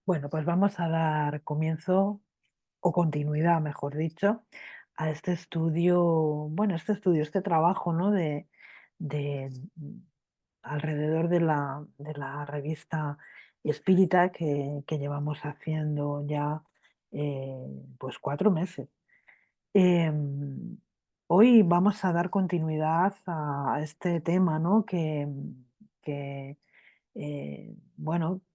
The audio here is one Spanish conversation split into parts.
Bueno, pues vamos a dar comienzo o continuidad, mejor dicho, a este estudio, este trabajo, ¿no? De alrededor de la revista espírita que llevamos haciendo ya pues 4 meses. Em, Hoy vamos a dar continuidad a este tema, ¿no? Que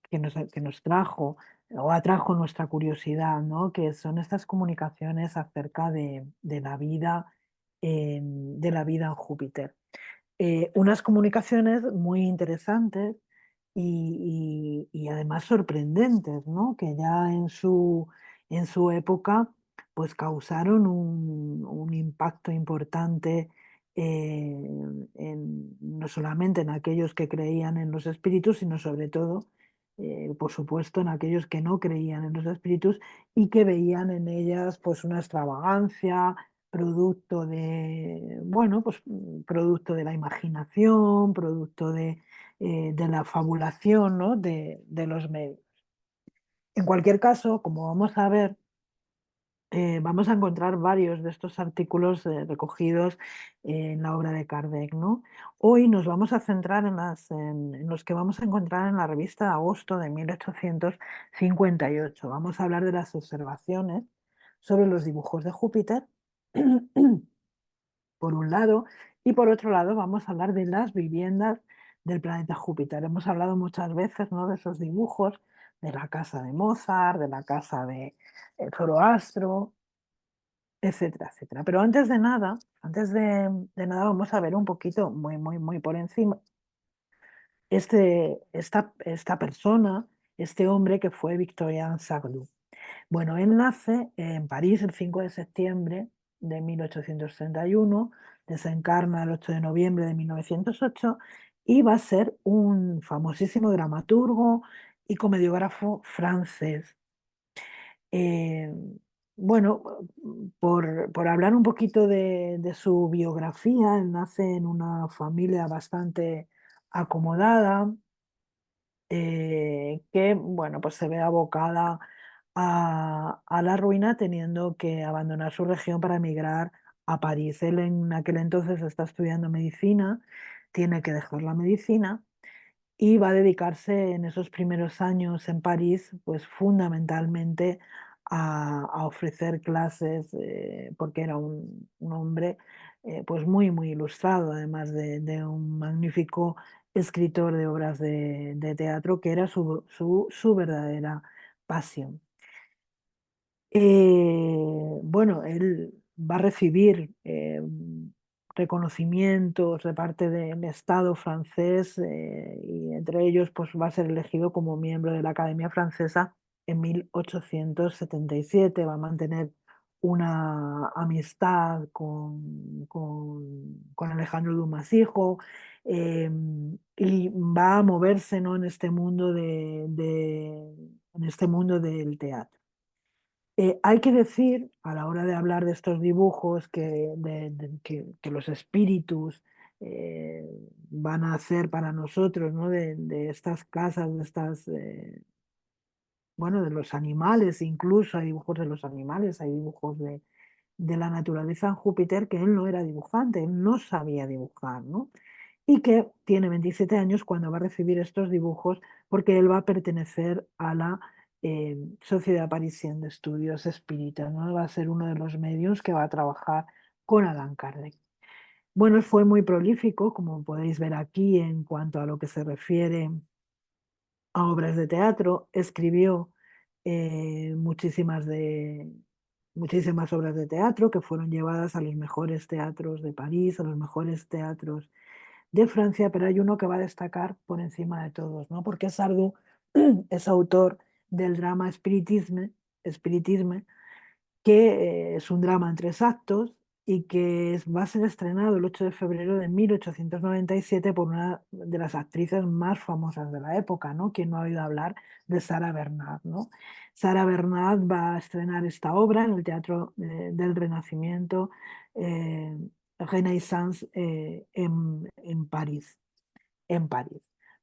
que nos trajo o atrajo nuestra curiosidad, ¿no? Que son estas comunicaciones acerca de la vida en Júpiter. Unas comunicaciones muy interesantes y además sorprendentes, ¿no? Que ya en su época pues causaron un impacto importante, no solamente en aquellos que creían en los espíritus, sino sobre todo, por supuesto, en aquellos que no creían en los espíritus y que veían en ellas pues una extravagancia, producto de la imaginación, producto de la fabulación, ¿no? de los medios. En cualquier caso, como vamos a ver, vamos a encontrar varios de estos artículos recogidos en la obra de Kardec, ¿no? Hoy nos vamos a centrar en los que vamos a encontrar en la revista de agosto de 1858. Vamos a hablar de las observaciones sobre los dibujos de Júpiter por un lado, y por otro lado vamos a hablar de las viviendas del planeta Júpiter. Hemos hablado muchas veces, ¿no? De esos dibujos, de la casa de Mozart, de la casa de Zoroastro, etcétera, etcétera. Pero antes de nada vamos a ver un poquito, muy, muy, muy por encima, esta persona, este hombre que fue Victorien Sardou. Bueno, él nace en París el 5 de septiembre de 1831, desencarna el 8 de noviembre de 1908 y va a ser un famosísimo dramaturgo y comediógrafo francés. Eh, bueno, por hablar un poquito de su biografía, él nace en una familia bastante acomodada, que bueno, pues se ve abocada a la ruina teniendo que abandonar su región para emigrar a París. Él en aquel entonces está estudiando medicina, tiene que dejar la medicina y va a dedicarse en esos primeros años en París, pues fundamentalmente a ofrecer clases, porque era un hombre pues muy, muy ilustrado, además de un magnífico escritor de obras de teatro, que era su verdadera pasión. Bueno, él va a recibir reconocimientos de parte del Estado francés, y entre ellos pues, va a ser elegido como miembro de la Academia Francesa en 1877. Va a mantener una amistad con Alejandro Dumas hijo, y va a moverse, ¿no? en este mundo del teatro. Hay que decir, a la hora de hablar de estos dibujos, que los espíritus eh, van a hacer para nosotros, ¿no? De estas casas, de los animales, incluso hay dibujos de los animales, hay dibujos de la naturaleza en Júpiter, que él no era dibujante, él no sabía dibujar, ¿no? Y que tiene 27 años cuando va a recibir estos dibujos, porque él va a pertenecer a la Sociedad Parisienne de Estudios Espíritas, ¿no? Va a ser uno de los medios que va a trabajar con Allan Kardec. Bueno, él fue muy prolífico, como podéis ver aquí, en cuanto a lo que se refiere a obras de teatro. Escribió eh, muchísimas, de, muchísimas obras de teatro que fueron llevadas a los mejores teatros de París, a los mejores teatros de Francia, pero hay uno que va a destacar por encima de todos, ¿no? Porque Sardou es autor del drama Spiritisme, que es un drama en 3 actos y que va a ser estrenado el 8 de febrero de 1897 por una de las actrices más famosas de la época, ¿no? ¿Quién no ha oído hablar de Sarah Bernhardt, ¿no? Sarah Bernhardt va a estrenar esta obra en el Teatro del Renacimiento, eh, Renaissance, en París.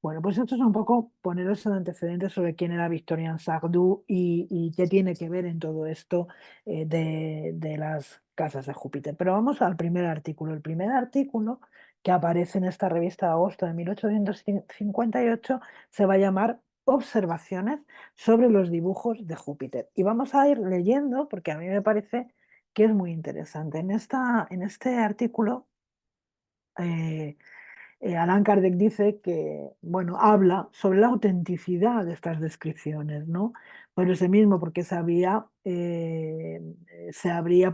Bueno, pues esto es un poco poneros en antecedentes sobre quién era Victorian Sardou y qué tiene que ver en todo esto de las casas de Júpiter. Pero vamos al primer artículo. El primer artículo que aparece en esta revista de agosto de 1858 se va a llamar Observaciones sobre los dibujos de Júpiter. Y vamos a ir leyendo porque a mí me parece que es muy interesante. En este artículo eh, Allan Kardec dice que, bueno, habla sobre la autenticidad de estas descripciones, ¿no? Por ese mismo, porque se habría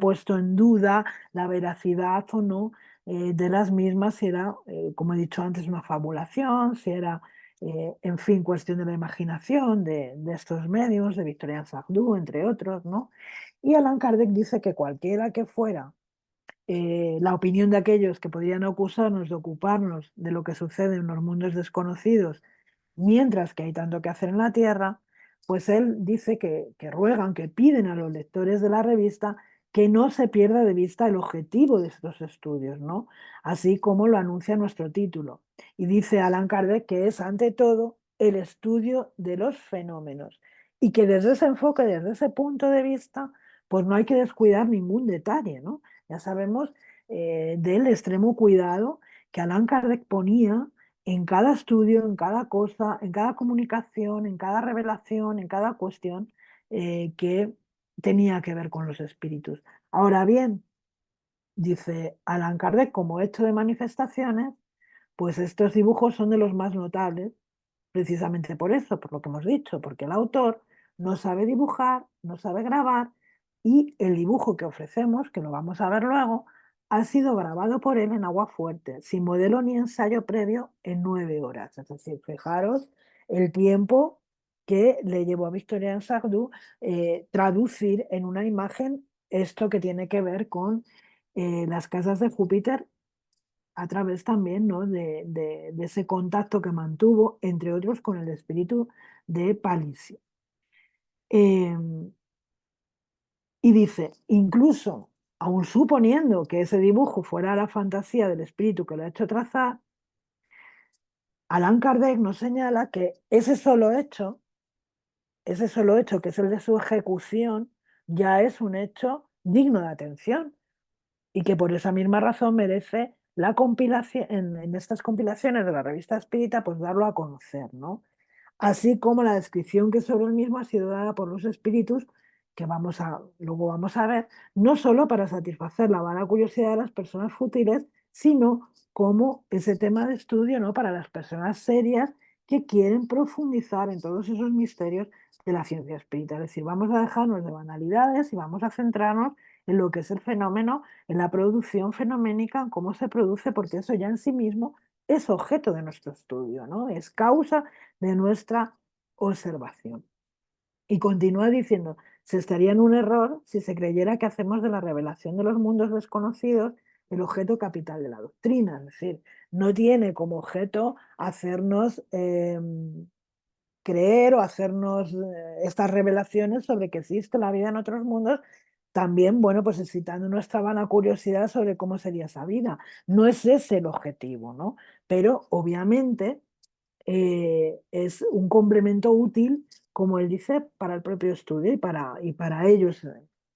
puesto en duda la veracidad o no de las mismas, si era, como he dicho antes, una fabulación, si era, en fin, cuestión de la imaginación de estos medios, de Victorien Sardou, entre otros, ¿no? Y Allan Kardec dice que cualquiera que fuera la opinión de aquellos que podrían acusarnos de ocuparnos de lo que sucede en los mundos desconocidos, mientras que hay tanto que hacer en la Tierra, pues él dice que ruegan, que piden a los lectores de la revista que no se pierda de vista el objetivo de estos estudios, ¿no? Así como lo anuncia nuestro título. Y dice Allan Kardec que es ante todo el estudio de los fenómenos y que desde ese enfoque, desde ese punto de vista, pues no hay que descuidar ningún detalle, ¿no? Ya sabemos del extremo cuidado que Allan Kardec ponía en cada estudio, en cada cosa, en cada comunicación, en cada revelación, en cada cuestión que tenía que ver con los espíritus. Ahora bien, dice Allan Kardec, como hecho de manifestaciones, pues estos dibujos son de los más notables, precisamente por eso, por lo que hemos dicho, porque el autor no sabe dibujar, no sabe grabar y el dibujo que ofrecemos, que lo vamos a ver luego, ha sido grabado por él en agua fuerte, sin modelo ni ensayo previo en 9 horas. Es decir, fijaros el tiempo que le llevó a Victorien Sardou traducir en una imagen esto que tiene que ver con las casas de Júpiter a través también, ¿no? de ese contacto que mantuvo, entre otros, con el espíritu de Palissy. Y dice, incluso, aun suponiendo que ese dibujo fuera la fantasía del espíritu que lo ha hecho trazar, Allan Kardec nos señala que ese solo hecho que es el de su ejecución, ya es un hecho digno de atención y que por esa misma razón merece la compilación, en estas compilaciones de la revista Espírita, pues darlo a conocer, ¿no? Así como la descripción que sobre el mismo ha sido dada por los espíritus, que luego vamos a ver, no solo para satisfacer la vana curiosidad de las personas fútiles, sino como ese tema de estudio, ¿no? Para las personas serias que quieren profundizar en todos esos misterios de la ciencia espírita. Es decir, vamos a dejarnos de banalidades y vamos a centrarnos en lo que es el fenómeno, en la producción fenoménica, en cómo se produce, porque eso ya en sí mismo es objeto de nuestro estudio, ¿no? Es causa de nuestra observación. Y continúa diciendo, se estaría en un error si se creyera que hacemos de la revelación de los mundos desconocidos el objeto capital de la doctrina. Es decir, no tiene como objeto hacernos creer o hacernos estas revelaciones sobre que existe la vida en otros mundos, también, bueno, pues excitando nuestra vana curiosidad sobre cómo sería esa vida. No es ese el objetivo, ¿no? Pero obviamente es un complemento útil, como él dice, para el propio estudio y para ellos,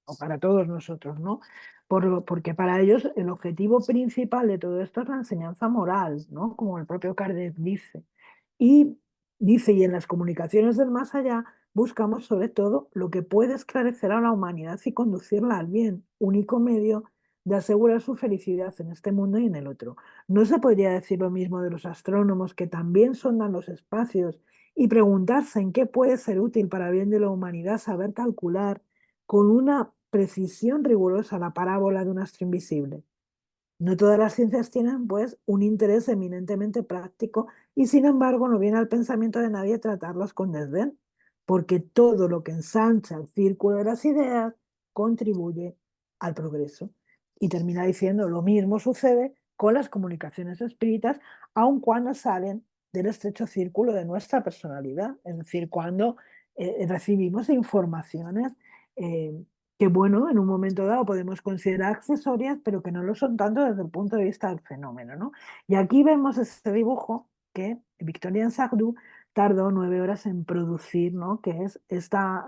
o para todos nosotros, ¿no? Porque para ellos el objetivo principal de todo esto es la enseñanza moral, ¿no? Como el propio Kardec dice. Y dice, y en las comunicaciones del más allá buscamos sobre todo lo que puede esclarecer a la humanidad y conducirla al bien, único medio de asegurar su felicidad en este mundo y en el otro. ¿No se podría decir lo mismo de los astrónomos que también sondan los espacios y preguntarse en qué puede ser útil para bien de la humanidad saber calcular con una precisión rigurosa la parábola de un astro invisible? No todas las ciencias tienen, pues, un interés eminentemente práctico y, sin embargo, no viene al pensamiento de nadie tratarlas con desdén, porque todo lo que ensancha el círculo de las ideas contribuye al progreso. Y termina diciendo, lo mismo sucede con las comunicaciones espíritas, aun cuando salen del estrecho círculo de nuestra personalidad, es decir, cuando recibimos informaciones eh, que bueno, en un momento dado podemos considerar accesorias, pero que no lo son tanto desde el punto de vista del fenómeno, ¿no? Y aquí vemos este dibujo que Victorian Sardou tardó 9 horas en producir, ¿no? Que es esta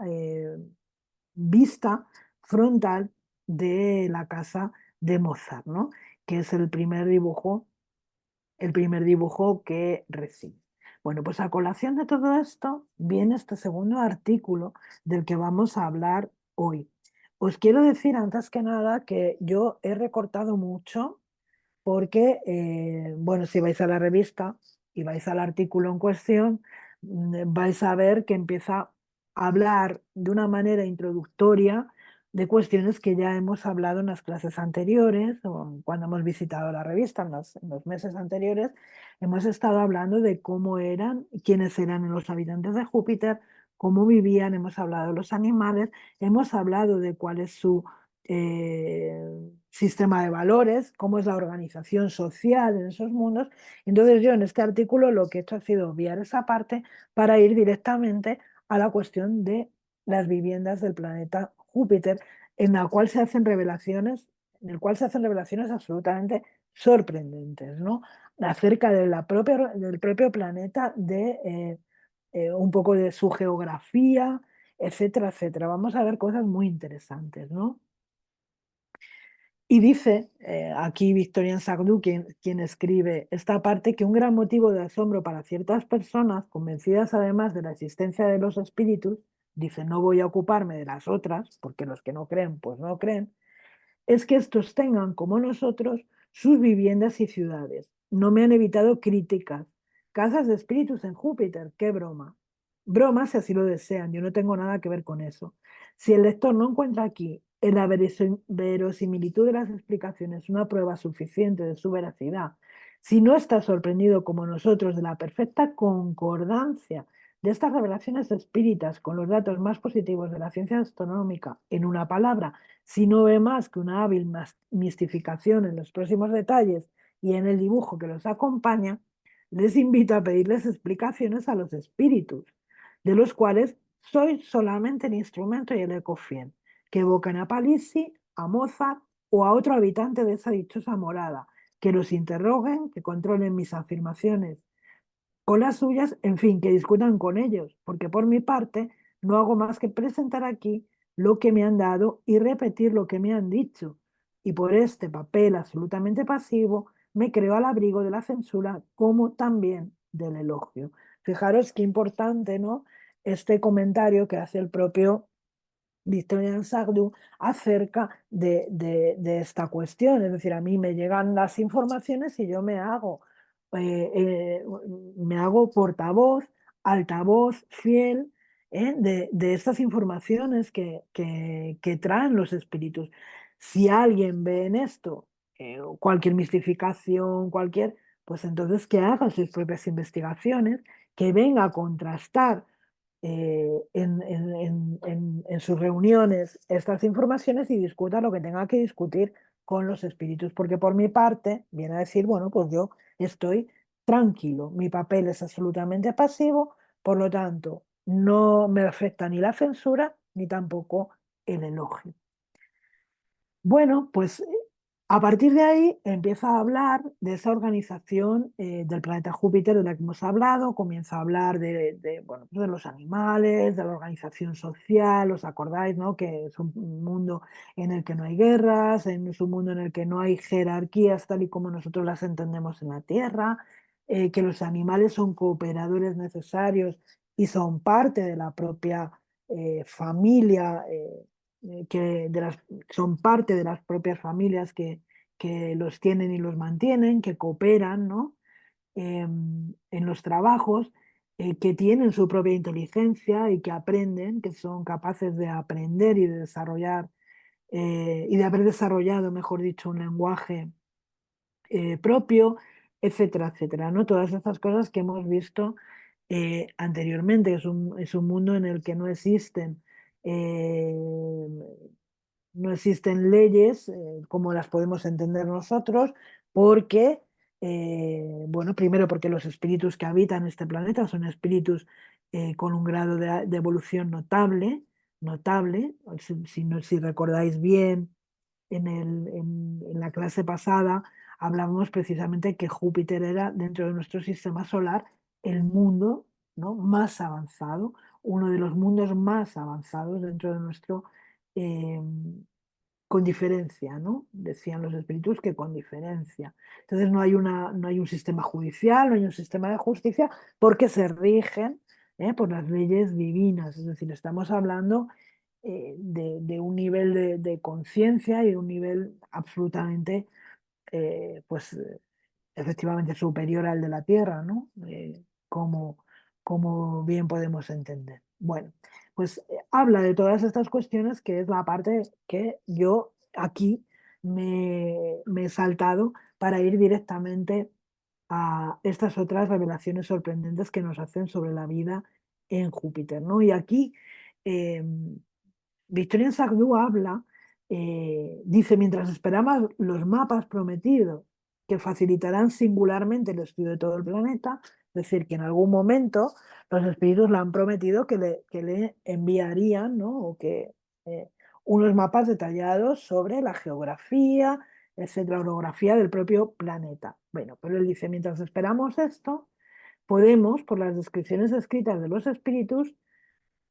vista frontal de la casa de Mozart, ¿no? Que es el primer dibujo que recibe. Bueno, pues a colación de todo esto viene este segundo artículo del que vamos a hablar hoy. Os quiero decir antes que nada que yo he recortado mucho porque, bueno, si vais a la revista y vais al artículo en cuestión, vais a ver que empieza a hablar de una manera introductoria de cuestiones que ya hemos hablado en las clases anteriores o cuando hemos visitado la revista en los meses anteriores. Hemos estado hablando de cómo eran, quiénes eran los habitantes de Júpiter, cómo vivían, hemos hablado de los animales, hemos hablado de cuál es su sistema de valores, cómo es la organización social en esos mundos. Entonces yo en este artículo lo que he hecho ha sido obviar esa parte para ir directamente a la cuestión de las viviendas del planeta Júpiter, en la cual se hacen revelaciones, en el cual se hacen revelaciones absolutamente sorprendentes, ¿no? Acerca de del propio planeta, un poco de su geografía, etcétera, etcétera. Vamos a ver cosas muy interesantes, ¿no? Y dice aquí Victorian Sardou, quien escribe esta parte, que un gran motivo de asombro para ciertas personas, convencidas además de la existencia de los espíritus, dice, no voy a ocuparme de las otras, porque los que no creen, pues no creen, es que estos tengan, como nosotros, sus viviendas y ciudades. No me han evitado críticas. Casas de espíritus en Júpiter, qué broma. Broma si así lo desean, yo no tengo nada que ver con eso. Si el lector no encuentra aquí en la verosimilitud de las explicaciones una prueba suficiente de su veracidad, si no está sorprendido como nosotros de la perfecta concordancia de estas revelaciones espíritas con los datos más positivos de la ciencia astronómica, en una palabra, si no ve más que una hábil mistificación en los próximos detalles y en el dibujo que los acompaña, les invito a pedirles explicaciones a los espíritus, de los cuales soy solamente el instrumento y el eco fiel, que evocan a Palissy, a Mozart o a otro habitante de esa dichosa morada, que los interroguen, que controlen mis afirmaciones con las suyas, en fin, que discutan con ellos, porque por mi parte no hago más que presentar aquí lo que me han dado y repetir lo que me han dicho. Y por este papel absolutamente pasivo me creo al abrigo de la censura como también del elogio. Fijaros qué importante, ¿no? Este comentario que hace el propio Victorian Sardou acerca de esta cuestión. Es decir, a mí me llegan las informaciones y yo eh, eh, me hago portavoz, altavoz fiel de estas informaciones que traen los espíritus. Si alguien ve en esto cualquier mistificación, pues entonces que haga sus propias investigaciones, que venga a contrastar en sus reuniones estas informaciones y discuta lo que tenga que discutir con los espíritus, porque por mi parte viene a decir, bueno, pues yo estoy tranquilo, mi papel es absolutamente pasivo, por lo tanto, no me afecta ni la censura ni tampoco el elogio. Bueno, pues a partir de ahí empieza a hablar de esa organización del planeta Júpiter de la que hemos hablado, comienza a hablar bueno, pues de los animales, de la organización social, ¿os acordáis, no? Que es un mundo en el que no hay guerras, es un mundo en el que no hay jerarquías tal y como nosotros las entendemos en la Tierra, que los animales son cooperadores necesarios y son parte de la propia familia. Son parte de las propias familias que los tienen y los mantienen, que cooperan, ¿no? En los trabajos, que tienen su propia inteligencia y que aprenden, que son capaces de aprender y de desarrollar, y de haber desarrollado, mejor dicho, un lenguaje propio, etcétera, etcétera, ¿no? Todas estas cosas que hemos visto anteriormente. Es un mundo en el que eh, no existen leyes como las podemos entender nosotros, porque, bueno, primero porque los espíritus que habitan este planeta son espíritus con un grado de evolución notable, notable. Si recordáis bien, en la clase pasada hablábamos precisamente que Júpiter era, dentro de nuestro sistema solar, el mundo, ¿no?, más avanzado, uno de los mundos más avanzados dentro de nuestro, eh, con diferencia, ¿no? Decían los espíritus que con diferencia. Entonces no hay un sistema judicial, no hay un sistema de justicia, porque se rigen, por las leyes divinas. Es decir, estamos hablando, de un nivel de conciencia y de un nivel absolutamente, pues, efectivamente superior al de la Tierra, ¿no? Como, como bien podemos entender. Bueno, pues habla de todas estas cuestiones, que es la parte que yo aquí me he saltado para ir directamente a estas otras revelaciones sorprendentes que nos hacen sobre la vida en Júpiter, ¿no? Y aquí, em, Victorien Sardou habla, dice, mientras esperamos los mapas prometidos que facilitarán singularmente el estudio de todo el planeta, es decir, que en algún momento los espíritus le han prometido que le enviarían, ¿no?, o que, eh, unos mapas detallados sobre la geografía, etcétera, orografía del propio planeta. Bueno, pero él dice, mientras esperamos esto, podemos, por las descripciones escritas de los espíritus,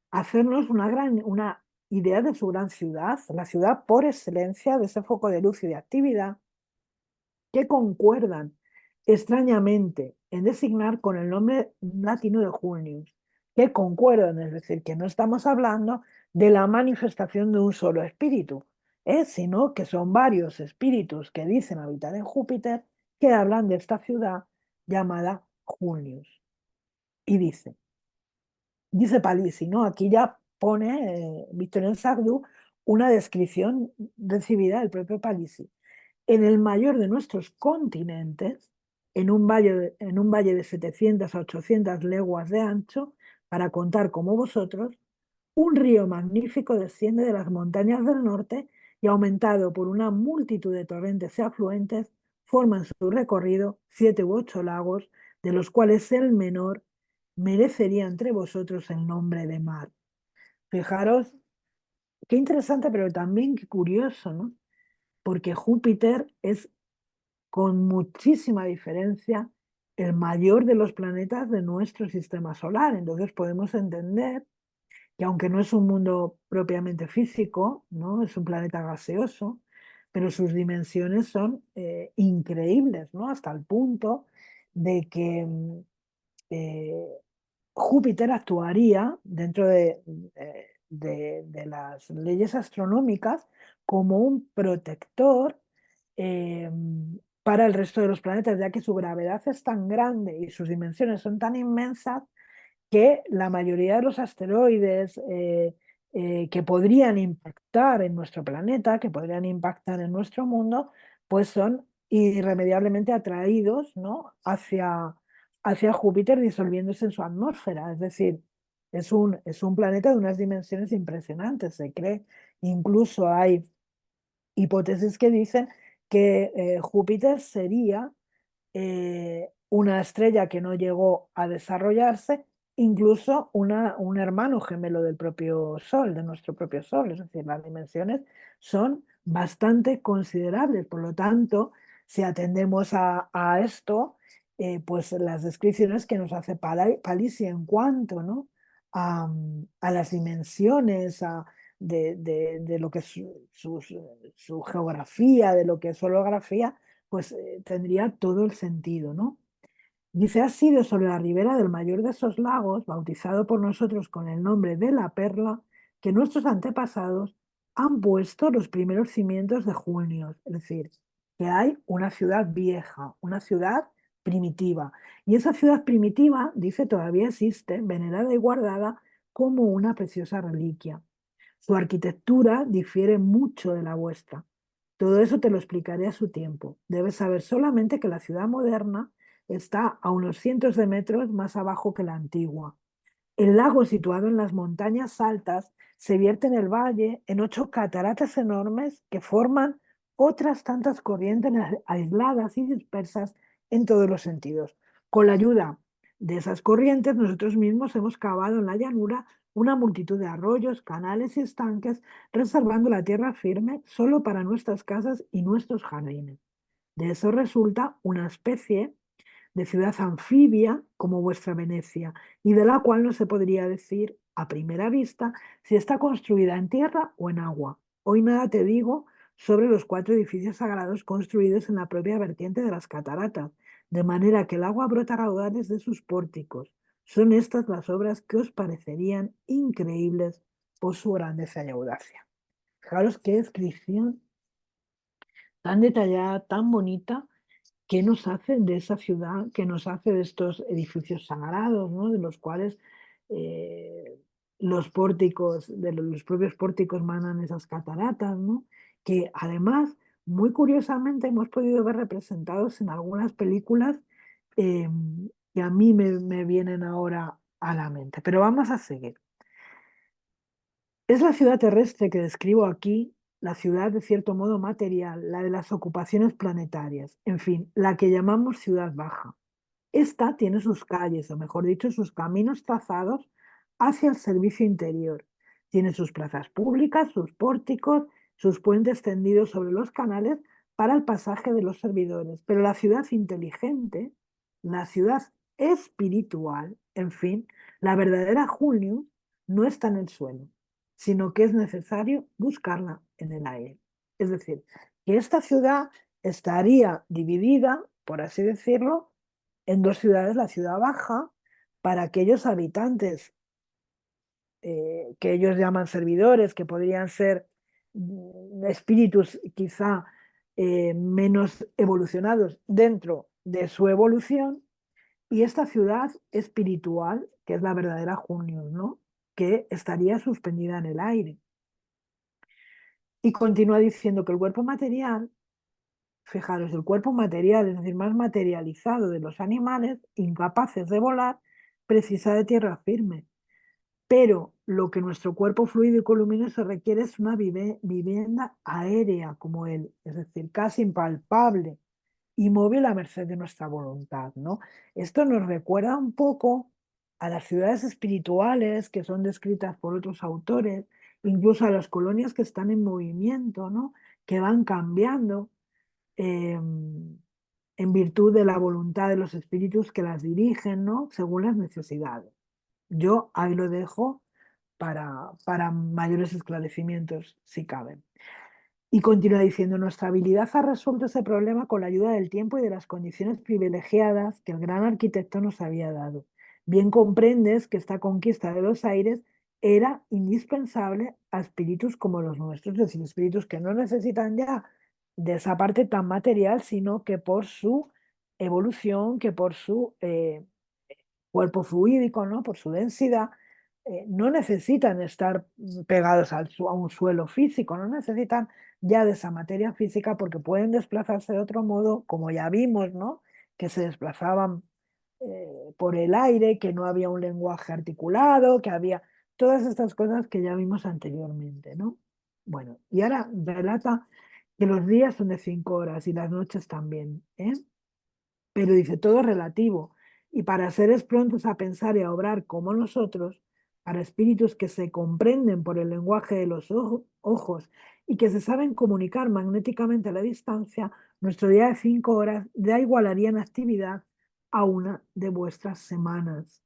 hacernos una idea de su gran ciudad, la ciudad por excelencia de ese foco de luz y de actividad, que concuerdan extrañamente en designar con el nombre latino de Junius, que concuerdan, es decir, que no estamos hablando de la manifestación de un solo espíritu, sino que son varios espíritus que dicen habitar en Júpiter, que hablan de esta ciudad llamada Junius. Y dice Palisi, ¿no? Aquí ya pone, Victorien Sardou, una descripción recibida del propio Palisi. En el mayor de nuestros continentes, en un valle de 700 a 800 leguas de ancho, para contar como vosotros, un río magnífico desciende de las montañas del norte y, aumentado por una multitud de torrentes y afluentes, forma en su recorrido 7 u 8 lagos, de los cuales el menor merecería entre vosotros el nombre de mar. Fijaros, qué interesante, pero también qué curioso, ¿no? Porque Júpiter es, con muchísima diferencia, el mayor de los planetas de nuestro sistema solar. Entonces podemos entender que, aunque no es un mundo propiamente físico, ¿no?, es un planeta gaseoso, pero sus dimensiones son, increíbles, ¿no? Hasta el punto de que, eh, Júpiter actuaría dentro de las leyes astronómicas como un protector, eh, para el resto de los planetas, ya que su gravedad es tan grande y sus dimensiones son tan inmensas, que la mayoría de los asteroides, que podrían impactar en nuestro planeta, que podrían impactar en nuestro mundo, pues son irremediablemente atraídos, ¿no?, hacia Júpiter, disolviéndose en su atmósfera. Es decir, es un planeta de unas dimensiones impresionantes. Se cree, incluso hay hipótesis que dicen que, Júpiter sería, una estrella que no llegó a desarrollarse, incluso un hermano gemelo del propio Sol, de nuestro propio Sol. Es decir, las dimensiones son bastante considerables. Por lo tanto, si atendemos a esto, pues las descripciones que nos hace Palisi en cuanto, ¿no?, a las dimensiones, de lo que es su geografía, de lo que es su holografía, pues, tendría todo el sentido, ¿no? Dice, ha sido sobre la ribera del mayor de esos lagos, bautizado por nosotros con el nombre de la Perla, que nuestros antepasados han puesto los primeros cimientos de Junios. Es decir, que hay una ciudad vieja, una ciudad primitiva. Y esa ciudad primitiva, dice, todavía existe, venerada y guardada como una preciosa reliquia. Su arquitectura difiere mucho de la vuestra. Todo eso te lo explicaré a su tiempo. Debes saber solamente que la ciudad moderna está a unos cientos de metros más abajo que la antigua. El lago, situado en las montañas altas, se vierte en el valle en 8 cataratas enormes que forman otras tantas corrientes aisladas y dispersas en todos los sentidos. Con la ayuda de esas corrientes, nosotros mismos hemos cavado en la llanura una multitud de arroyos, canales y estanques, reservando la tierra firme solo para nuestras casas y nuestros jardines. De eso resulta una especie de ciudad anfibia como vuestra Venecia, y de la cual no se podría decir a primera vista si está construida en tierra o en agua. Hoy nada te digo sobre los 4 edificios sagrados construidos en la propia vertiente de las cataratas, de manera que el agua brota a raudales de sus pórticos. Son estas las obras que os parecerían increíbles por su grandeza y audacia. Fijaros qué descripción tan detallada, tan bonita, que nos hace de esa ciudad, que nos hace de estos edificios sagrados, ¿no? De los cuales eh, los pórticos, de los propios pórticos manan esas cataratas, ¿no? Que además, muy curiosamente, hemos podido ver representados en algunas películas eh, que a mí me vienen ahora a la mente. Pero vamos a seguir. Es la ciudad terrestre que describo aquí, la ciudad de cierto modo material, la de las ocupaciones planetarias, en fin, la que llamamos ciudad baja. Esta tiene sus calles, o mejor dicho, sus caminos trazados hacia el servicio interior. Tiene sus plazas públicas, sus pórticos, sus puentes tendidos sobre los canales para el pasaje de los servidores. Pero la ciudad inteligente, la ciudad espiritual, en fin, la verdadera Julio, no está en el suelo, sino que es necesario buscarla en el aire. Es decir, que esta ciudad estaría dividida, por así decirlo, en 2 ciudades, la ciudad baja, para aquellos habitantes que ellos llaman servidores, que podrían ser espíritus quizá menos evolucionados dentro de su evolución, y esta ciudad espiritual, que es la verdadera Junius, ¿no? Que estaría suspendida en el aire. Y continúa diciendo que el cuerpo material, fijaros, el cuerpo material, es decir, más materializado de los animales, incapaces de volar, precisa de tierra firme. Pero lo que nuestro cuerpo fluídico luminoso requiere es una vivienda aérea como él, es decir, casi impalpable y móvil a merced de nuestra voluntad, ¿no? Esto nos recuerda un poco a las ciudades espirituales que son descritas por otros autores, incluso a las colonias que están en movimiento, ¿no? Que van cambiando en virtud de la voluntad de los espíritus que las dirigen, ¿no? Según las necesidades. Yo ahí lo dejo para mayores esclarecimientos, si caben. Y continúa diciendo, nuestra habilidad ha resuelto ese problema con la ayuda del tiempo y de las condiciones privilegiadas que el gran arquitecto nos había dado. Bien comprendes que esta conquista de los aires era indispensable a espíritus como los nuestros, es decir, espíritus que no necesitan ya de esa parte tan material, sino que por su evolución, que por su cuerpo fluídico, ¿no? Por su densidad, no necesitan estar pegados a un suelo físico, no necesitan ya de esa materia física porque pueden desplazarse de otro modo, como ya vimos, ¿no? Que se desplazaban por el aire, que no había un lenguaje articulado, que había todas estas cosas que ya vimos anteriormente, ¿no? Bueno, y ahora relata que los días son de 5 horas y las noches también, ¿eh? Pero dice, todo es relativo. Y para seres prontos a pensar y a obrar como nosotros, para espíritus que se comprenden por el lenguaje de los ojos y que se saben comunicar magnéticamente a la distancia, nuestro día de 5 horas ya igualaría en actividad a una de vuestras semanas.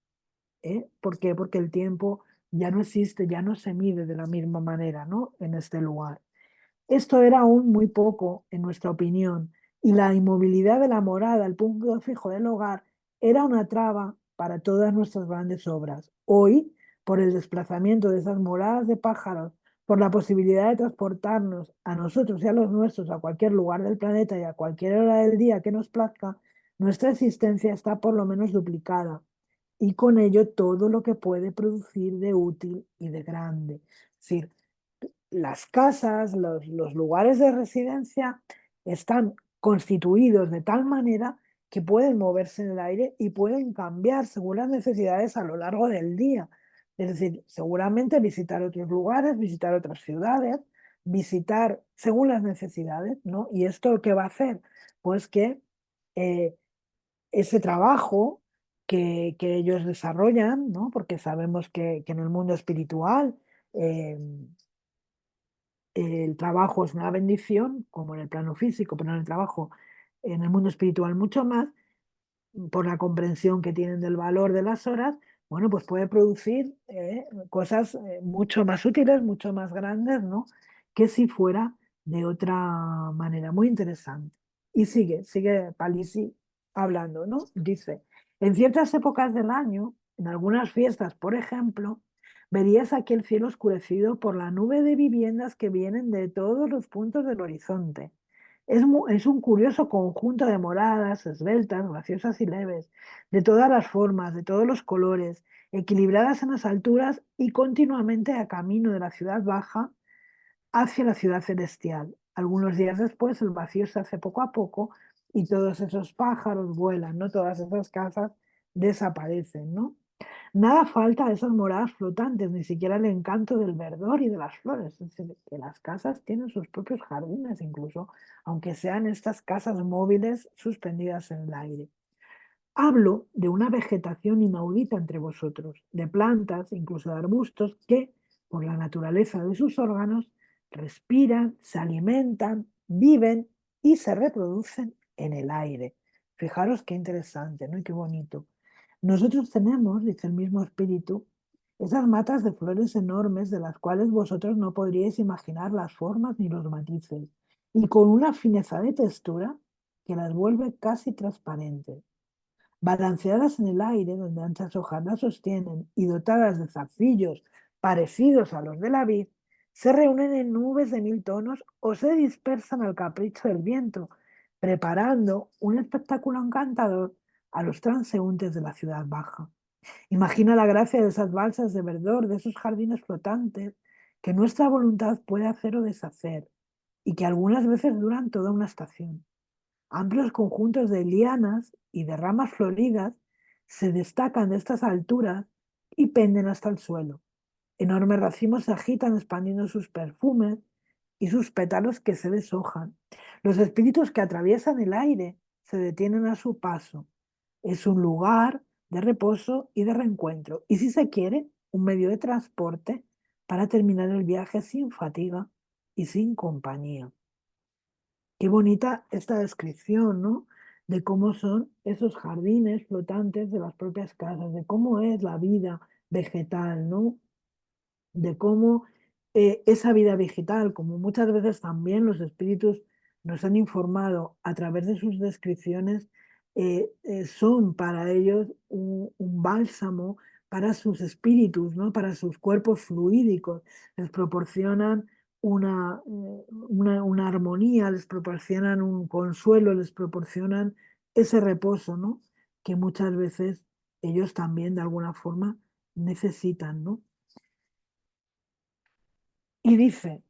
¿Eh? ¿Por qué? Porque el tiempo ya no existe, ya no se mide de la misma manera, ¿no? En este lugar. Esto era aún muy poco, en nuestra opinión, y la inmovilidad de la morada, el punto fijo del hogar, era una traba para todas nuestras grandes obras. Hoy, por el desplazamiento de esas moradas de pájaros, por la posibilidad de transportarnos a nosotros y a los nuestros a cualquier lugar del planeta y a cualquier hora del día que nos plazca, nuestra existencia está por lo menos duplicada y con ello todo lo que puede producir de útil y de grande. Es decir, las casas, los lugares de residencia están constituidos de tal manera que pueden moverse en el aire y pueden cambiar según las necesidades a lo largo del día. Es decir, seguramente visitar otros lugares, visitar otras ciudades, visitar según las necesidades, ¿no? ¿Y esto qué va a hacer? Pues que eh, ese trabajo que ellos desarrollan, ¿no? Porque sabemos que en el mundo espiritual eh, el trabajo es una bendición, como en el plano físico, pero en el trabajo, en el mundo espiritual mucho más, por la comprensión que tienen del valor de las horas, bueno, pues puede producir cosas mucho más útiles, mucho más grandes, ¿no? Que si fuera de otra manera. Muy interesante. Y sigue Palisi hablando, ¿no? Dice, en ciertas épocas del año, en algunas fiestas, por ejemplo, verías aquí el cielo oscurecido por la nube de viviendas que vienen de todos los puntos del horizonte. Es un curioso conjunto de moradas, esbeltas, graciosas y leves, de todas las formas, de todos los colores, equilibradas en las alturas y continuamente a camino de la ciudad baja hacia la ciudad celestial. Algunos días después el vacío se hace poco a poco y todos esos pájaros vuelan, ¿no? Todas esas casas desaparecen, ¿no? Nada falta de esas moradas flotantes, ni siquiera el encanto del verdor y de las flores. Es decir, que las casas tienen sus propios jardines, incluso, aunque sean estas casas móviles suspendidas en el aire. Hablo de una vegetación inaudita entre vosotros, de plantas, incluso de arbustos, que, por la naturaleza de sus órganos, respiran, se alimentan, viven y se reproducen en el aire. Fijaros qué interesante, ¿no? Y qué bonito. Nosotros tenemos, dice el mismo espíritu, esas matas de flores enormes de las cuales vosotros no podríais imaginar las formas ni los matices, y con una fineza de textura que las vuelve casi transparentes. Balanceadas en el aire, donde anchas hojas las sostienen, y dotadas de zarcillos parecidos a los de la vid, se reúnen en nubes de 1000 tonos o se dispersan al capricho del viento, preparando un espectáculo encantador a los transeúntes de la ciudad baja. Imagina la gracia de esas balsas de verdor, de esos jardines flotantes, que nuestra voluntad puede hacer o deshacer, y que algunas veces duran toda una estación. Amplios conjuntos de lianas y de ramas floridas se destacan de estas alturas y penden hasta el suelo. Enormes racimos se agitan expandiendo sus perfumes y sus pétalos que se deshojan. Los espíritus que atraviesan el aire se detienen a su paso. Es un lugar de reposo y de reencuentro. Y si se quiere, un medio de transporte para terminar el viaje sin fatiga y sin compañía. Qué bonita esta descripción, ¿no? De cómo son esos jardines flotantes de las propias casas, de cómo es la vida vegetal, ¿no? De cómo esa vida vegetal, como muchas veces también los espíritus nos han informado a través de sus descripciones, son para ellos un bálsamo para sus espíritus, ¿no? Para sus cuerpos fluídicos, les proporcionan una armonía, les proporcionan un consuelo, les proporcionan ese reposo, ¿no? Que muchas veces ellos también de alguna forma necesitan, ¿no? Y dice,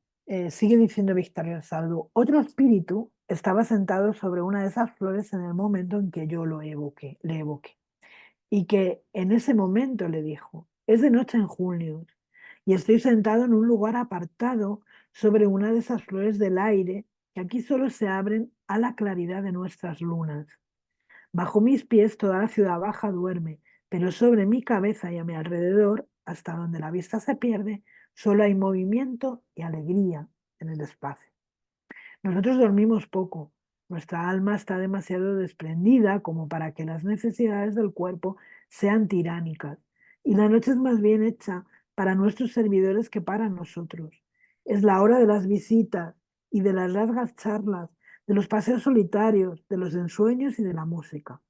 sigue diciendo Victoria Saldo, otro espíritu estaba sentado sobre una de esas flores en el momento en que yo le evoqué. Y que en ese momento le dijo, es de noche en junio y estoy sentado en un lugar apartado sobre una de esas flores del aire que aquí solo se abren a la claridad de nuestras lunas. Bajo mis pies toda la ciudad baja duerme, pero sobre mi cabeza y a mi alrededor, hasta donde la vista se pierde, solo hay movimiento y alegría en el espacio. Nosotros dormimos poco. Nuestra alma está demasiado desprendida como para que las necesidades del cuerpo sean tiránicas. Y la noche es más bien hecha para nuestros servidores que para nosotros. Es la hora de las visitas y de las largas charlas, de los paseos solitarios, de los ensueños y de la música.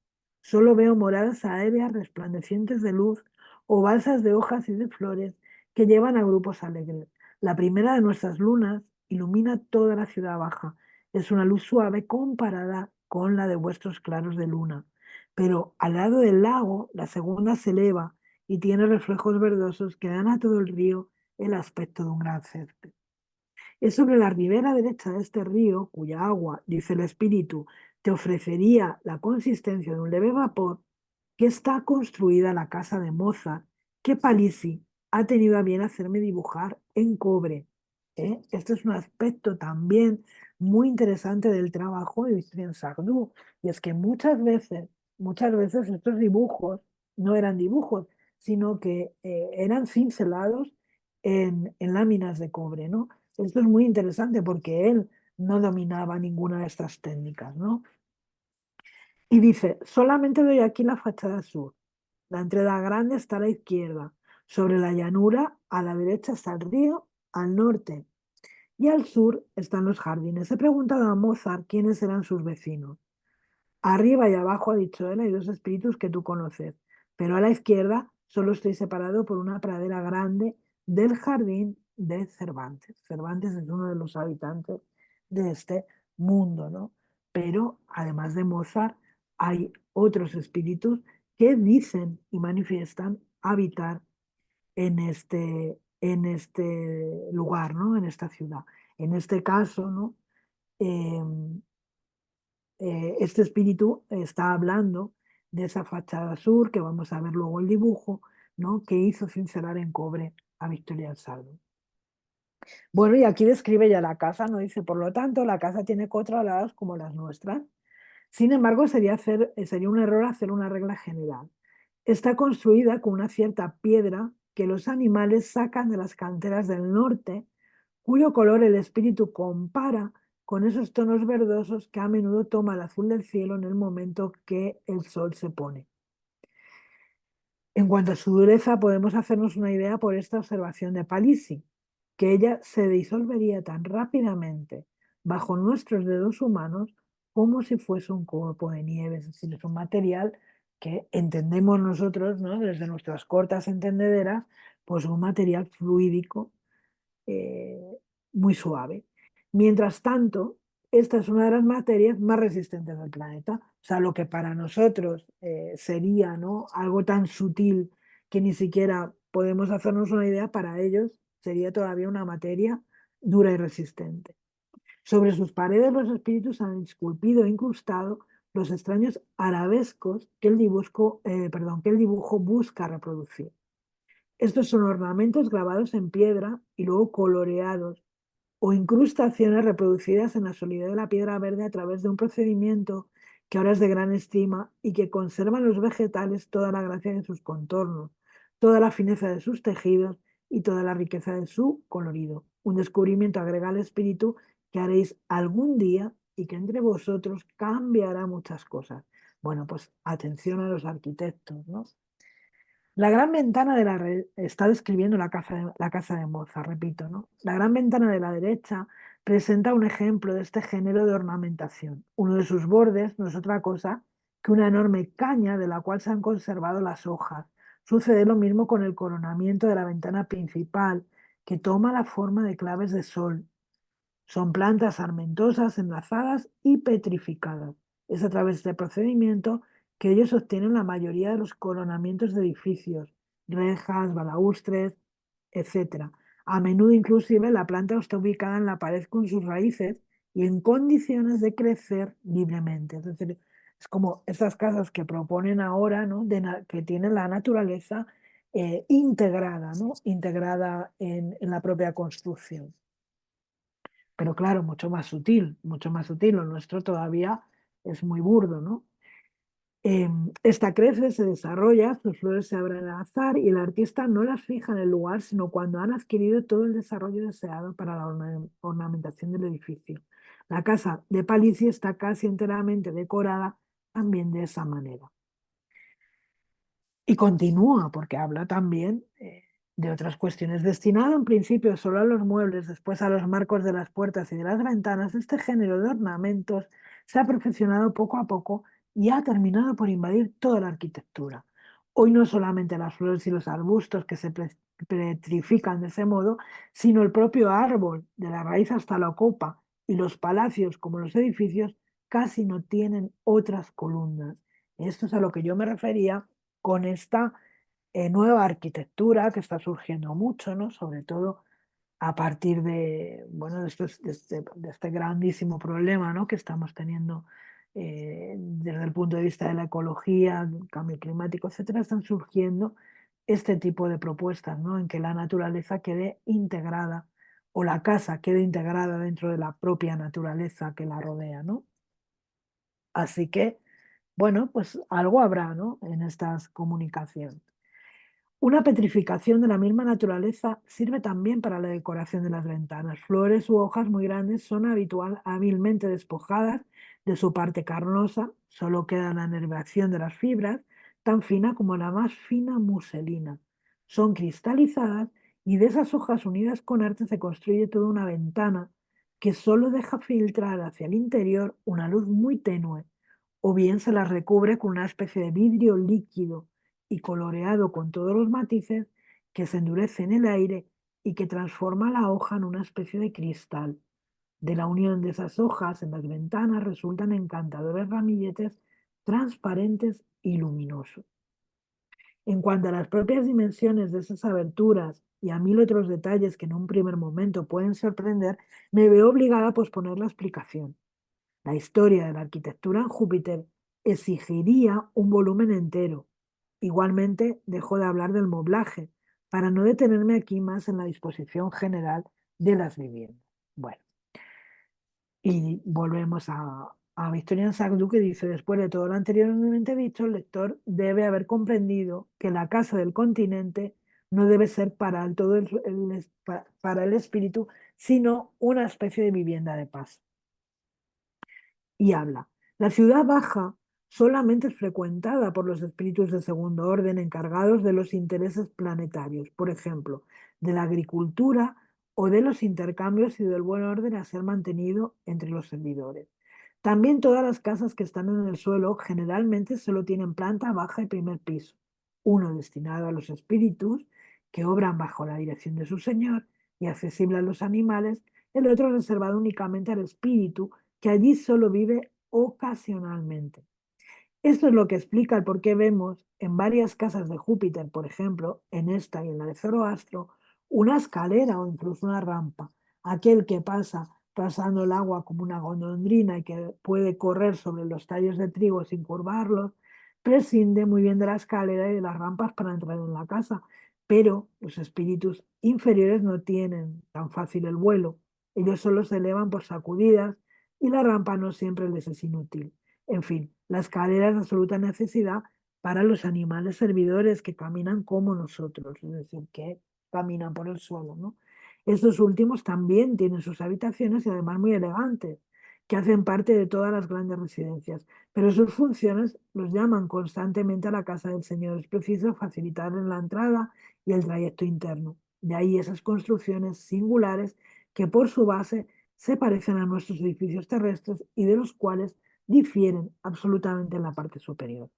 Solo veo moradas aéreas resplandecientes de luz o balsas de hojas y de flores que llevan a grupos alegres. La primera de nuestras lunas ilumina toda la ciudad baja. Es una luz suave comparada con la de vuestros claros de luna. Pero al lado del lago, la segunda se eleva y tiene reflejos verdosos que dan a todo el río el aspecto de un gran césped. Es sobre la ribera derecha de este río, cuya agua, dice el espíritu, te ofrecería la consistencia de un leve vapor, que está construida la casa de Mozart, que Palissy ha tenido a bien hacerme dibujar en cobre. ¿Eh? Este es un aspecto también muy interesante del trabajo de Victorien Sardou, y es que muchas veces estos dibujos no eran dibujos, sino que eran cincelados en láminas de cobre, ¿no? Esto es muy interesante porque él no dominaba ninguna de estas técnicas, ¿no? Y dice, solamente doy aquí la fachada sur. La entrada grande está a la izquierda. Sobre la llanura, a la derecha está el río, al norte y al sur están los jardines. He preguntado a Mozart quiénes eran sus vecinos. Arriba y abajo, ha dicho él, hay dos espíritus que tú conoces, pero a la izquierda solo estoy separado por una pradera grande del jardín de Cervantes. Cervantes es uno de los habitantes de este mundo, ¿no? Pero además de Mozart, hay otros espíritus que dicen y manifiestan habitar en este lugar, ¿no? En esta ciudad. En este caso, ¿no? Em, este espíritu está hablando de esa fachada sur, que vamos a ver luego el dibujo, ¿no? Que hizo cincelar en cobre a Victoria del Salvo. Bueno, y aquí describe ya la casa, ¿no? Dice, por lo tanto, la casa tiene cuatro lados como las nuestras. Sin embargo, sería un error hacer una regla general. Está construida con una cierta piedra que los animales sacan de las canteras del norte, cuyo color el espíritu compara con esos tonos verdosos que a menudo toma el azul del cielo en el momento que el sol se pone. En cuanto a su dureza, podemos hacernos una idea por esta observación de Palissy, que ella se disolvería tan rápidamente bajo nuestros dedos humanos como si fuese un copo de nieve, es decir, es un material que entendemos nosotros, ¿no? Desde nuestras cortas entendederas, pues un material fluídico eh, muy suave. Mientras tanto, esta es una de las materias más resistentes del planeta. O sea, lo que para nosotros sería, ¿no? Algo tan sutil que ni siquiera podemos hacernos una idea, para ellos sería todavía una materia dura y resistente. Sobre sus paredes los espíritus han esculpido e incrustado los extraños arabescos que el dibujo busca reproducir. Estos son ornamentos grabados en piedra y luego coloreados o incrustaciones reproducidas en la solidez de la piedra verde a través de un procedimiento que ahora es de gran estima y que conserva en los vegetales toda la gracia de sus contornos, toda la fineza de sus tejidos y toda la riqueza de su colorido. Un descubrimiento agrega al espíritu que haréis algún día y que entre vosotros cambiará muchas cosas. Bueno, pues atención a los arquitectos, ¿no? La gran ventana de está describiendo la casa de Mozart, repito, ¿no? La gran ventana de la derecha presenta un ejemplo de este género de ornamentación. Uno de sus bordes no es otra cosa que una enorme caña de la cual se han conservado las hojas. Sucede lo mismo con el coronamiento de la ventana principal, que toma la forma de claves de sol. Son plantas sarmentosas, enlazadas y petrificadas. Es a través de este procedimiento que ellos obtienen la mayoría de los coronamientos de edificios, rejas, balaustres, etcétera. A menudo inclusive la planta está ubicada en la pared con sus raíces y en condiciones de crecer libremente. Es decir, es como esas casas que proponen ahora, ¿no? Que tienen la naturaleza integrada, ¿no? Integrada en la propia construcción. Pero claro, mucho más sutil, mucho más sutil. Lo nuestro todavía es muy burdo, ¿no? Esta crece, se desarrolla, sus flores se abren al azar y el artista no las fija en el lugar, sino cuando han adquirido todo el desarrollo deseado para la ornamentación del edificio. La casa de Palissy está casi enteramente decorada también de esa manera. Y continúa, porque habla también de otras cuestiones. Destinado en principio solo a los muebles, después a los marcos de las puertas y de las ventanas, este género de ornamentos se ha perfeccionado poco a poco y ha terminado por invadir toda la arquitectura. Hoy no solamente las flores y los arbustos que se petrifican de ese modo, sino el propio árbol, de la raíz hasta la copa, y los palacios, como los edificios, casi no tienen otras columnas. Esto es a lo que yo me refería con esta nueva arquitectura que está surgiendo mucho, ¿no? Sobre todo a partir de, bueno, de este grandísimo problema, ¿no? Que estamos teniendo desde el punto de vista de la ecología, cambio climático, etcétera. Están surgiendo este tipo de propuestas, ¿no? En que la naturaleza quede integrada o la casa quede integrada dentro de la propia naturaleza que la rodea, ¿no? Así que, bueno, pues algo habrá, ¿no? En estas comunicaciones. Una petrificación de la misma naturaleza sirve también para la decoración de las ventanas. Flores u hojas muy grandes son hábilmente despojadas de su parte carnosa, solo queda la nervación de las fibras, tan fina como la más fina muselina. Son cristalizadas y de esas hojas unidas con arte se construye toda una ventana que solo deja filtrar hacia el interior una luz muy tenue, o bien se las recubre con una especie de vidrio líquido y coloreado con todos los matices que se endurece en el aire y que transforma la hoja en una especie de cristal. De la unión de esas hojas en las ventanas resultan encantadores ramilletes transparentes y luminosos. En cuanto a las propias dimensiones de esas aberturas y a mil otros detalles que en un primer momento pueden sorprender, me veo obligada a posponer la explicación. La historia de la arquitectura en Júpiter exigiría un volumen entero. Igualmente, dejo de hablar del moblaje para no detenerme aquí más en la disposición general de las viviendas. Bueno, y volvemos a Victorian Sacdu, que dice: después de todo lo anteriormente dicho, el lector debe haber comprendido que la casa del continente no debe ser para para el espíritu, sino una especie de vivienda de paz. Y habla: la ciudad baja solamente es frecuentada por los espíritus de segundo orden encargados de los intereses planetarios, por ejemplo, de la agricultura o de los intercambios y del buen orden a ser mantenido entre los servidores. También todas las casas que están en el suelo generalmente solo tienen planta baja y primer piso, uno destinado a los espíritus que obran bajo la dirección de su señor y accesible a los animales, el otro reservado únicamente al espíritu que allí solo vive ocasionalmente. Esto es lo que explica el por qué vemos en varias casas de Júpiter, por ejemplo, en esta y en la de Zoroastro, una escalera o incluso una rampa. Aquel que pasa pasando el agua como una golondrina y que puede correr sobre los tallos de trigo sin curvarlos, prescinde muy bien de la escalera y de las rampas para entrar en la casa. Pero los espíritus inferiores no tienen tan fácil el vuelo. Ellos solo se elevan por sacudidas y la rampa no siempre les es inútil. En fin, la escalera es de absoluta necesidad para los animales servidores que caminan como nosotros, es decir, que caminan por el suelo, ¿no? Estos últimos también tienen sus habitaciones y además muy elegantes, que hacen parte de todas las grandes residencias, pero sus funciones los llaman constantemente a la casa del Señor. Es preciso facilitarles la entrada y el trayecto interno. De ahí esas construcciones singulares que por su base se parecen a nuestros edificios terrestres y de los cuales difieren absolutamente en la parte superior.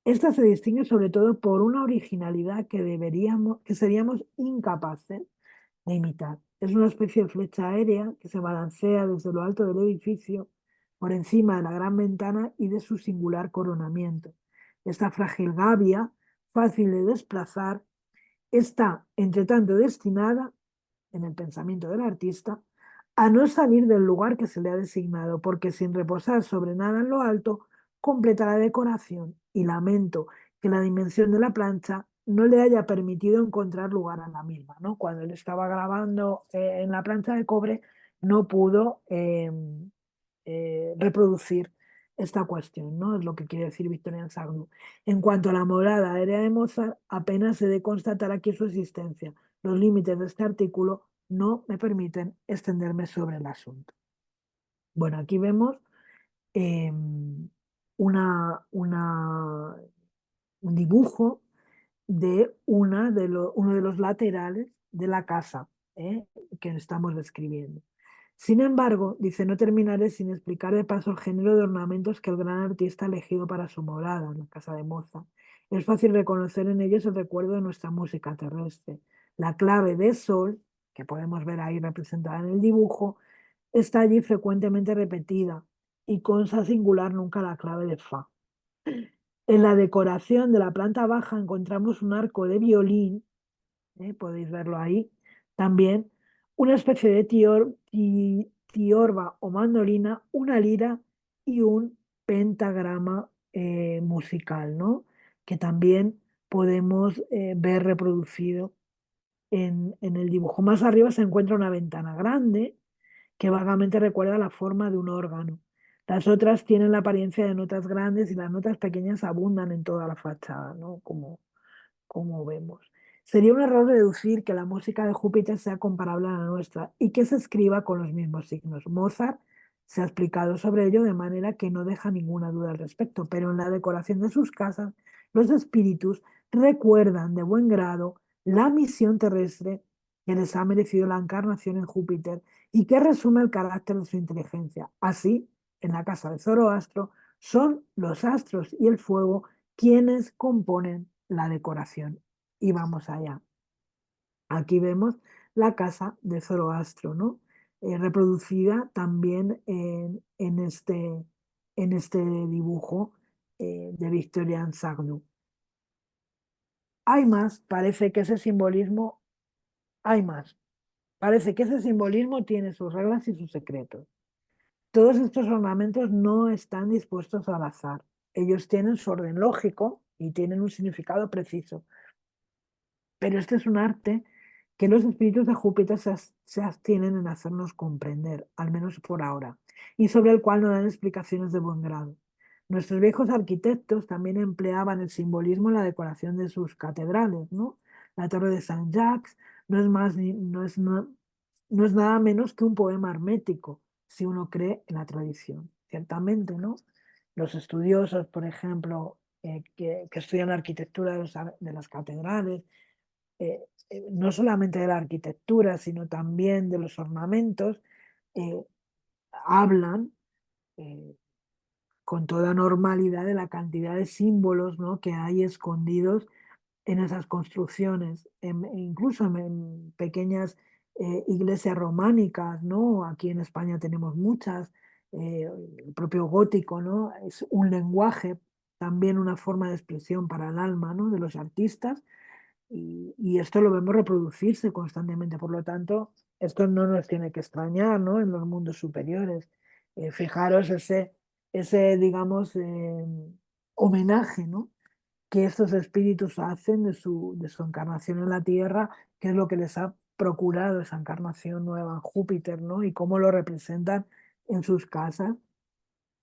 Esta se distingue sobre todo por una originalidad que seríamos incapaces de imitar. Es una especie de flecha aérea que se balancea desde lo alto del edificio por encima de la gran ventana y de su singular coronamiento. Esta frágil gavia, fácil de desplazar, está, entre tanto, destinada en el pensamiento del artista, a no salir del lugar que se le ha designado, porque sin reposar sobre nada en lo alto, completa la decoración y lamento que la dimensión de la plancha no le haya permitido encontrar lugar a la misma, ¿no? Cuando él estaba grabando en la plancha de cobre, no pudo reproducir esta cuestión, ¿no? Es lo que quiere decir Victorian Sagnu. En cuanto a la morada aérea de Mozart, apenas se de constatar aquí su existencia. Los límites de este artículo no me permiten extenderme sobre el asunto. Bueno, aquí vemos eh, un dibujo de, uno de los laterales de la casa que estamos describiendo. Sin embargo, dice: no terminaré sin explicar de paso el género de ornamentos que el gran artista ha elegido para su morada, en la casa de Mozart. Es fácil reconocer en ellos el recuerdo de nuestra música terrestre. La clave de sol, que podemos ver ahí representada en el dibujo, está allí frecuentemente repetida y consta singular nunca la clave de fa. En la decoración de la planta baja encontramos un arco de violín, podéis verlo ahí, también una especie de tiorba o mandolina, una lira y un pentagrama musical, ¿no? Que también podemos ver reproducido en el dibujo. Más arriba se encuentra una ventana grande que vagamente recuerda la forma de un órgano. Las otras tienen la apariencia de notas grandes y las notas pequeñas abundan en toda la fachada, ¿no? como vemos. Sería un error deducir que la música de Júpiter sea comparable a la nuestra y que se escriba con los mismos signos. Mozart se ha explicado sobre ello de manera que no deja ninguna duda al respecto, pero en la decoración de sus casas, los espíritus recuerdan de buen grado la misión terrestre que les ha merecido la encarnación en Júpiter y que resume el carácter de su inteligencia. Así, en la casa de Zoroastro, son los astros y el fuego quienes componen la decoración. Y vamos allá. Aquí vemos la casa de Zoroastro, ¿no? Reproducida también en este dibujo de Victorian Sardou. Hay más, parece que ese simbolismo, hay más. Parece que ese simbolismo tiene sus reglas y sus secretos. Todos estos ornamentos no están dispuestos al azar. Ellos tienen su orden lógico y tienen un significado preciso. Pero este es un arte que los espíritus de Júpiter se abstienen en hacernos comprender, al menos por ahora, y sobre el cual no dan explicaciones de buen grado. Nuestros viejos arquitectos también empleaban el simbolismo en la decoración de sus catedrales, ¿no? La torre de Saint-Jacques no es más no es nada menos que un poema hermético, si uno cree en la tradición. Ciertamente, ¿no? Los estudiosos, por ejemplo, que estudian la arquitectura de las catedrales, no solamente de la arquitectura, sino también de los ornamentos, eh, hablan eh, con toda normalidad de la cantidad de símbolos, ¿no?, que hay escondidos en esas construcciones, incluso en pequeñas iglesias románicas, ¿no? Aquí en España tenemos muchas, el propio gótico, ¿no? Es un lenguaje, también una forma de expresión para el alma, ¿no?, de los artistas, y esto lo vemos reproducirse constantemente. Por lo tanto, esto no nos tiene que extrañar, ¿no?, en los mundos superiores. Fijaros ese digamos, homenaje, ¿no?, que estos espíritus hacen de su encarnación en la Tierra, que es lo que les ha procurado esa encarnación nueva en Júpiter, ¿no? Y cómo lo representan en sus casas,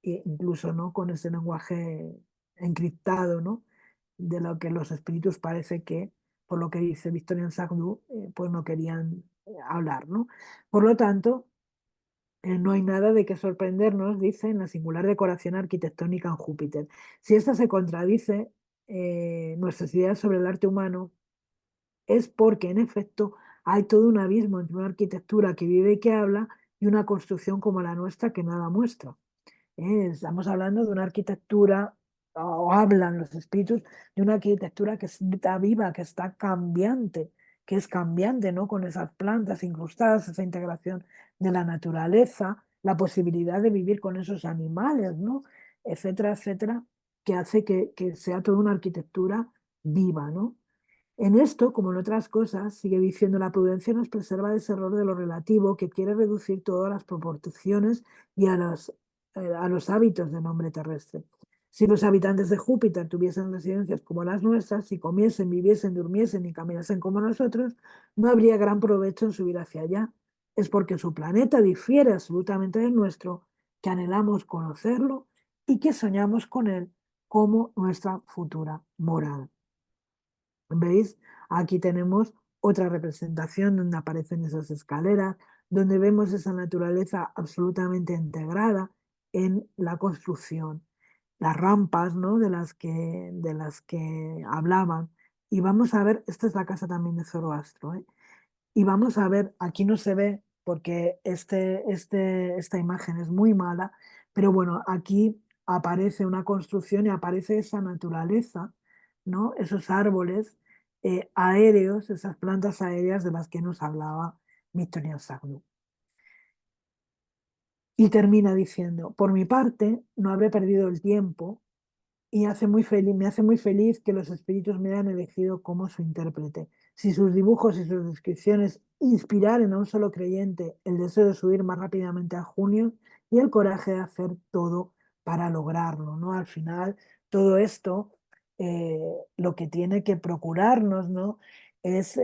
e incluso, ¿no?, con ese lenguaje encriptado, ¿no?, de lo que los espíritus parece que, por lo que dice Victorian Sardou, pues no querían hablar, ¿no? Por lo tanto, no hay nada de qué sorprendernos, dice, en la singular decoración arquitectónica en Júpiter. Si esta se contradice nuestras ideas sobre el arte humano, es porque, en efecto, hay todo un abismo entre una arquitectura que vive y que habla y una construcción como la nuestra que nada muestra. Estamos hablando de una arquitectura, o hablan los espíritus, de una arquitectura que está viva, que está cambiante, que es cambiante, ¿no? Con esas plantas incrustadas, esa integración de la naturaleza, la posibilidad de vivir con esos animales, ¿no? Etcétera, etcétera, que hace que sea toda una arquitectura viva, ¿no? En esto, como en otras cosas, sigue diciendo, la prudencia nos preserva de ese error de lo relativo que quiere reducir todas las proporciones y a los hábitos del hombre terrestre. Si los habitantes de Júpiter tuviesen residencias como las nuestras, si comiesen, viviesen, durmiesen y caminasen como nosotros, no habría gran provecho en subir hacia allá. Es porque su planeta difiere absolutamente del nuestro, que anhelamos conocerlo y que soñamos con él como nuestra futura morada. ¿Veis? Aquí tenemos otra representación donde aparecen esas escaleras, donde vemos esa naturaleza absolutamente integrada en la construcción, las rampas, ¿no?, de las que hablaban. Y vamos a ver, esta es la casa también de Zoroastro, ¿eh? Y vamos a ver, aquí no se ve porque esta imagen es muy mala, pero bueno, aquí aparece una construcción y aparece esa naturaleza, ¿no? Esos árboles aéreos, esas plantas aéreas de las que nos hablaba Victoria Sardou. Y termina diciendo, por mi parte, no habré perdido el tiempo y me hace muy feliz que los espíritus me hayan elegido como su intérprete. Si sus dibujos y sus descripciones inspiraran a un solo creyente el deseo de subir más rápidamente a junio y el coraje de hacer todo para lograrlo, ¿no? Al final, todo esto lo que tiene que procurarnos, ¿no?, es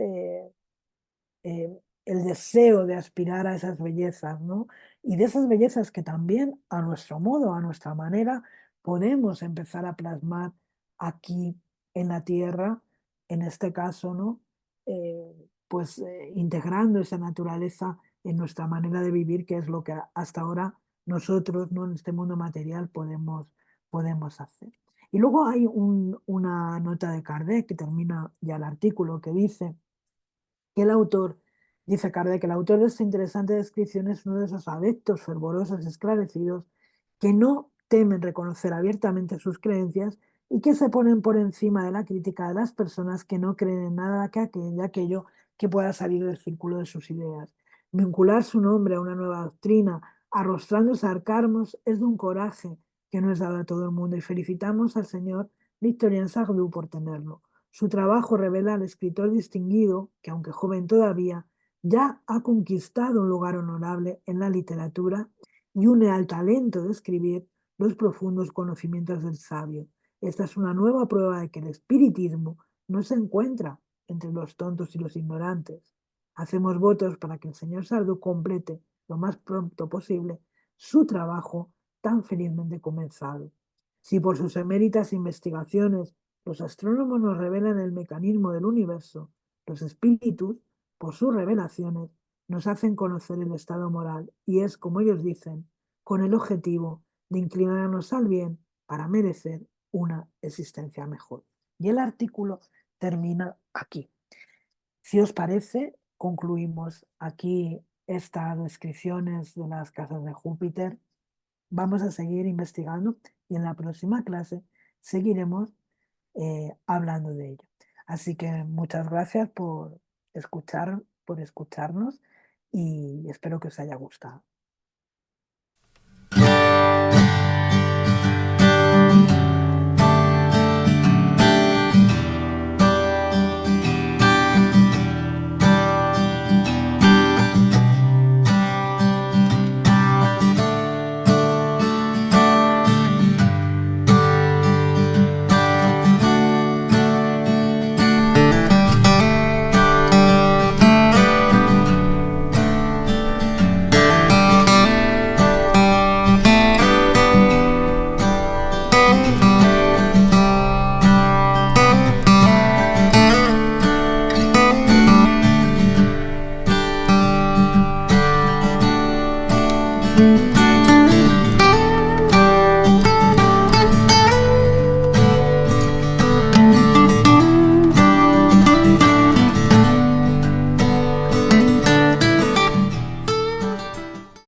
el deseo de aspirar a esas bellezas, ¿no? Y de esas bellezas que también, a nuestro modo, a nuestra manera, podemos empezar a plasmar aquí en la tierra en este caso, ¿no? Pues integrando esa naturaleza en nuestra manera de vivir, que es lo que hasta ahora nosotros, ¿no? En este mundo material podemos hacer. Y luego hay una nota de Kardec que termina ya el artículo que dice que el autor, dice Kardec, que el autor de esta interesante descripción es uno de esos adeptos fervorosos y esclarecidos que no temen reconocer abiertamente sus creencias y que se ponen por encima de la crítica de las personas que no creen en nada de aquello que pueda salir del círculo de sus ideas. Vincular su nombre a una nueva doctrina, arrostrando sarcarmos, es de un coraje que no es dado a todo el mundo y felicitamos al señor Victorien Sardou por tenerlo. Su trabajo revela al escritor distinguido, que aunque joven todavía, ya ha conquistado un lugar honorable en la literatura y une al talento de escribir los profundos conocimientos del sabio. Esta es una nueva prueba de que el espiritismo no se encuentra entre los tontos y los ignorantes. Hacemos votos para que el señor Sardo complete lo más pronto posible su trabajo tan felizmente comenzado. Si por sus eméritas investigaciones los astrónomos nos revelan el mecanismo del universo, los espíritus, por sus revelaciones, nos hacen conocer el estado moral y es, como ellos dicen, con el objetivo de inclinarnos al bien para merecer una existencia mejor. Y el artículo termina aquí. Si os parece, concluimos aquí estas descripciones de las casas de Júpiter. Vamos a seguir investigando y en la próxima clase seguiremos hablando de ello. Así que muchas gracias por escucharnos y espero que os haya gustado.